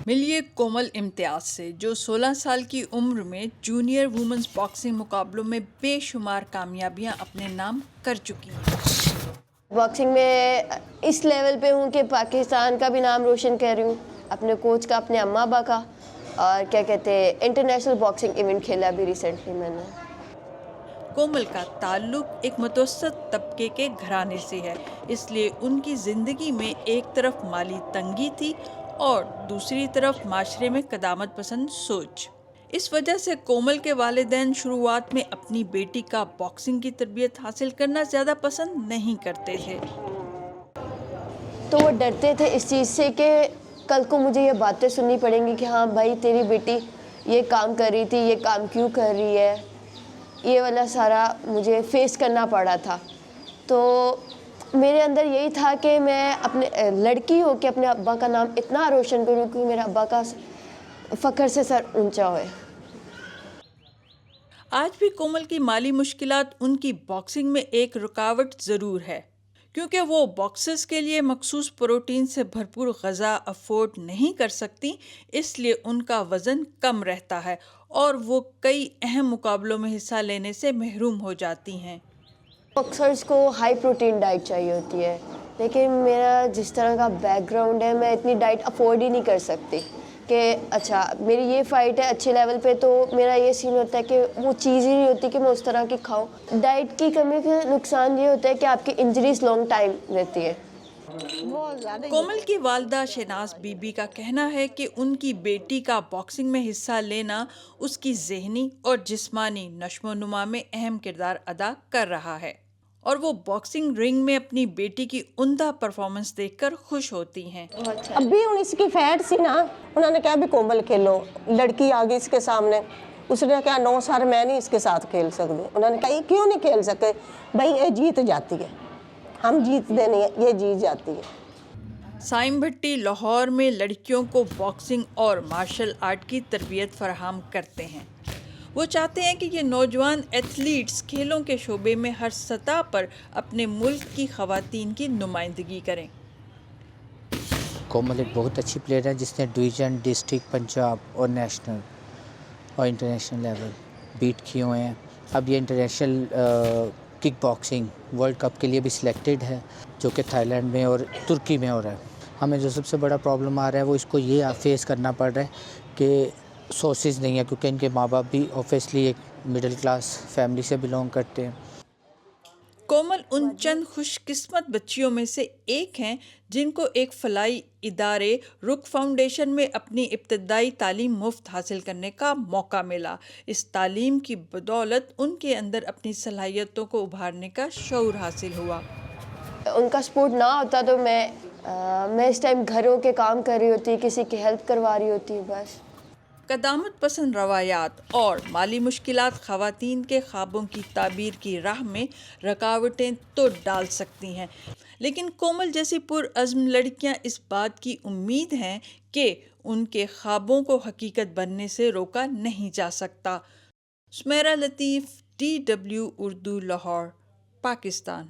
ملیے کومل امتیاز سے، جو 16 سال کی عمر میں جونیئر وومنز باکسنگ مقابلوں میں بے شمار کامیابیاں اپنے نام کر چکی ہیں۔ باکسنگ میں اس لیول پہ ہوں کہ پاکستان کا بھی نام روشن کر رہی ہوں، اپنے کوچ کا، اپنے اماں ابا کا، اور کیا کہتے ہیں انٹرنیشنل باکسنگ ایونٹ کھیلا ابھی ریسنٹلی میں نے۔ کومل کا تعلق ایک متوسط طبقے کے گھرانے سے ہے، اس لیے ان کی زندگی میں ایک طرف مالی تنگی تھی اور دوسری طرف معاشرے میں قدامت پسند سوچ۔ اس وجہ سے کومل کے والدین شروعات میں اپنی بیٹی کا باکسنگ کی تربیت حاصل کرنا زیادہ پسند نہیں کرتے تھے۔ تو وہ ڈرتے تھے اس چیز سے کہ کل کو مجھے یہ باتیں سننی پڑیں گی کہ ہاں بھائی تیری بیٹی یہ کام کر رہی تھی، یہ کام کیوں کر رہی ہے، یہ والا سارا مجھے فیس کرنا پڑا تھا۔ تو میرے اندر یہی تھا کہ میں اپنے لڑکی ہو کے اپنے ابا کا نام اتنا روشن کروں کہ میرے ابا کا فخر سے سر اونچا ہوئے۔ آج بھی کومل کی مالی مشکلات ان کی باکسنگ میں ایک رکاوٹ ضرور ہے، کیونکہ وہ باکسرز کے لیے مخصوص پروٹین سے بھرپور غذا افورڈ نہیں کر سکتی، اس لیے ان کا وزن کم رہتا ہے اور وہ کئی اہم مقابلوں میں حصہ لینے سے محروم ہو جاتی ہیں۔ باکسرز کو ہائی پروٹین ڈائٹ چاہیے ہوتی ہے، لیکن میرا جس طرح کا بیک گراؤنڈ ہے میں اتنی ڈائٹ افورڈ ہی نہیں کر سکتی کہ اچھا میری یہ فائٹ ہے اچھے لیول پہ، تو میرا یہ سین ہوتا ہے کہ وہ چیز ہی نہیں ہوتی کہ میں اس طرح کی کھاؤں۔ ڈائٹ کی کمی کا نقصان یہ ہوتا ہے کہ آپ کی انجریز لانگ ٹائم رہتی ہے۔ کومل کی والدہ شہناز بی بی کا کہنا ہے کہ ان کی بیٹی کا باکسنگ میں حصہ لینا اس کی ذہنی اور جسمانی نشو و نما میں اہم کردار ادا کر رہا ہے، اور وہ باکسنگ رنگ میں اپنی بیٹی کی عمدہ پرفارمنس دیکھ کر خوش ہوتی ہیں۔ اب بھی اس کی فیٹ سی نا، انہوں نے کہا بھی کومل کھیلو، لڑکی آگے اس کے سامنے، اس نے کہا نو سر میں نہیں اس کے ساتھ کھیل سکتی۔ انہوں نے کہا یہ کیوں نہیں کھیل سکتے؟ بھائی یہ جیت جاتی ہے، ہم جیتتے نہیں ہیں، یہ جیت جاتی ہے۔ سائم بھٹی لاہور میں لڑکیوں کو باکسنگ اور مارشل آرٹ کی تربیت فراہم کرتے ہیں۔ وہ چاہتے ہیں کہ یہ نوجوان ایتھلیٹس کھیلوں کے شعبے میں ہر سطح پر اپنے ملک کی خواتین کی نمائندگی کریں۔ کومل ایک بہت اچھی پلیئر ہے جس نے ڈویژن، ڈسٹرکٹ، پنجاب اور نیشنل اور انٹرنیشنل لیول بیٹ کیے ہوئے ہیں۔ اب یہ international kick boxing world cup کے لیے بھی سلیکٹڈ ہے، جو کہ تھائی لینڈ میں اور ترکی میں ہو رہا ہے۔ ہمیں جو سب سے بڑا پرابلم آ رہا ہے وہ اس کو یہ فیس کرنا پڑ رہا ہے کہ سورسز نہیں ہے، کیونکہ ان کے ماں باپ بھی اوبویسلی ایک مڈل کلاس فیملی سے بلونگ کرتے ہیں۔ کومل ان چند خوش قسمت بچیوں میں سے ایک ہیں جن کو ایک فلاحی ادارے رک فاؤنڈیشن میں اپنی ابتدائی تعلیم مفت حاصل کرنے کا موقع ملا۔ اس تعلیم کی بدولت ان کے اندر اپنی صلاحیتوں کو ابھارنے کا شعور حاصل ہوا۔ ان کا سپورٹ نہ ہوتا تو میں اس ٹائم گھروں کے کام کر رہی ہوتی، کسی کی ہیلپ کروا رہی ہوتی بس۔ قدامت پسند روایات اور مالی مشکلات خواتین کے خوابوں کی تعبیر کی راہ میں رکاوٹیں تو ڈال سکتی ہیں، لیکن کومل جیسی پرعزم لڑکیاں اس بات کی امید ہیں کہ ان کے خوابوں کو حقیقت بننے سے روکا نہیں جا سکتا۔ سمیرہ لطیف، DW اردو، لاہور، پاکستان۔